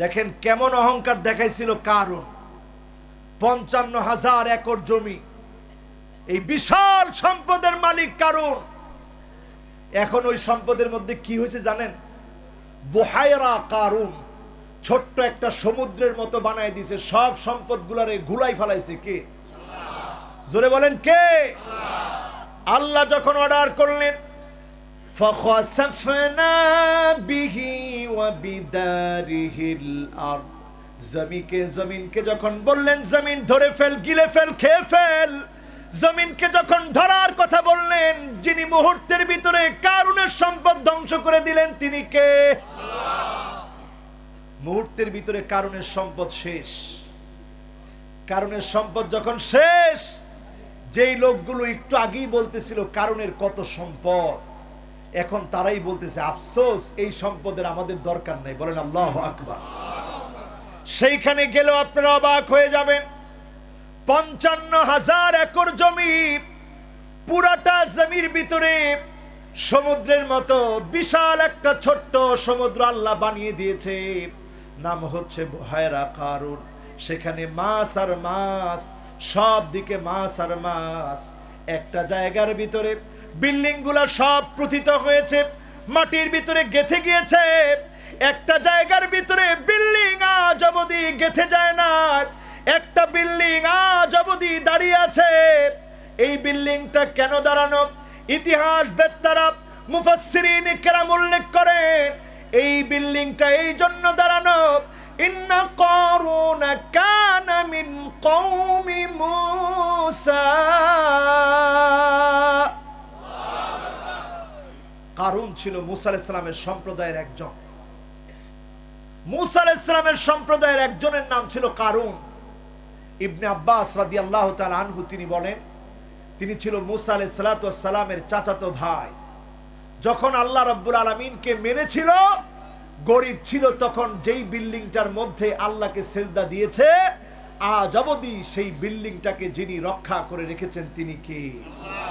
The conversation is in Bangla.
দেখেন কেমন অহংকার দেখাইছিল কারণ ৫৫,০০০ একর জমি, এই বিশাল সম্পদের মালিক কারণ। এখন ওই সম্পদের মধ্যে কি হয়েছে জানেন? বুহায়রা কারুন, ছোট্ট একটা সমুদ্রের মতো বানায় দিয়েছে, সব সম্পদগুলারে ঘুলাই ফেলাইছে কে? জোরে বলেন কে? আল্লাহ যখন অর্ডার করলেন ফাখাসাফনা বিহি ওয়া বিদারিহিল আরদ, জমিনকে যখন বললেন জমিন ধরে ফেল, গিলে ফেল, খেয়ে ফেল, জমিনকে যখন ধরার কথা বললেন, যিনি মুহূর্তের ভিতরে কারুনের সম্পদ ধ্বংস করে দিলেন তিনি কে? মুহূর্তের ভিতরে কারুনের সম্পদ শেষ। কারুনের সম্পদ যখন শেষ, যেই লোকগুলো একটু আগেই বলতেছিল কারুনের কত সম্পদ, এখন তারাই বলতেছে আফসোস এই সম্পদের আমাদের দরকার নাই। বলেন আল্লাহু আকবার। সেইখানে গেলেও আপনারা অবাক হয়ে যাবেন। ৫৫,০০০ একর জমি, পুরাটা জমির ভিতরে সমুদ্রের মতো বিশাল একটা ছোট্ট সমুদ্র আল্লাহ বানিয়ে দিয়েছে, নাম হচ্ছে বুহায়রা কারুন। সেখানে মাছ আর মাছ, সব দিকে মাছ আর মাছ। একটা জায়গার ভিতরে বিল্ডিং গুলা সব প্রথিত হয়েছে, মাটির ভিতরে গেঁথে গিয়েছে। একটা জায়গার ভিতরে বিল্ডিং আজ অবধি গেঁথে যায় না, একটা বিল্ডিং আজ অবধি দাঁড়িয়ে আছে। এই বিল্ডিংটা কেন দাঁড়ানো? ইতিহাস বেত্তারা মুফাসসিরিন কেরাম উল্লেখ করেন, এই বিল্ডিংটা এই জন্য দাঁড়ানো, ইন্না কারুন কানা মিন কওমি মূসা। কারুন ছিল মূসা আলাইহিস সালামের সম্প্রদায়ের একজন। মূসা আলাইহিস সালামের সম্প্রদায়ের একজনের নাম ছিল কারুন। ইবনে আব্বাস রাদিয়াল্লাহু তাআলা আনহু তিনি বলেন, তিনি ছিল মূসা আলাইহিস সালাতু ওয়াস সালামের চাচাতো ভাই। যখন আল্লাহ রাব্বুল আলামিনকে মেনেছিল, গরিব ছিল, তখন যেই বিল্ডিংটার মধ্যে আল্লাহকে সেজদা দিয়েছে, আজ অবধি সেই বিল্ডিংটাকে যিনি রক্ষা করে রেখেছেন তিনি কে? আল্লাহ।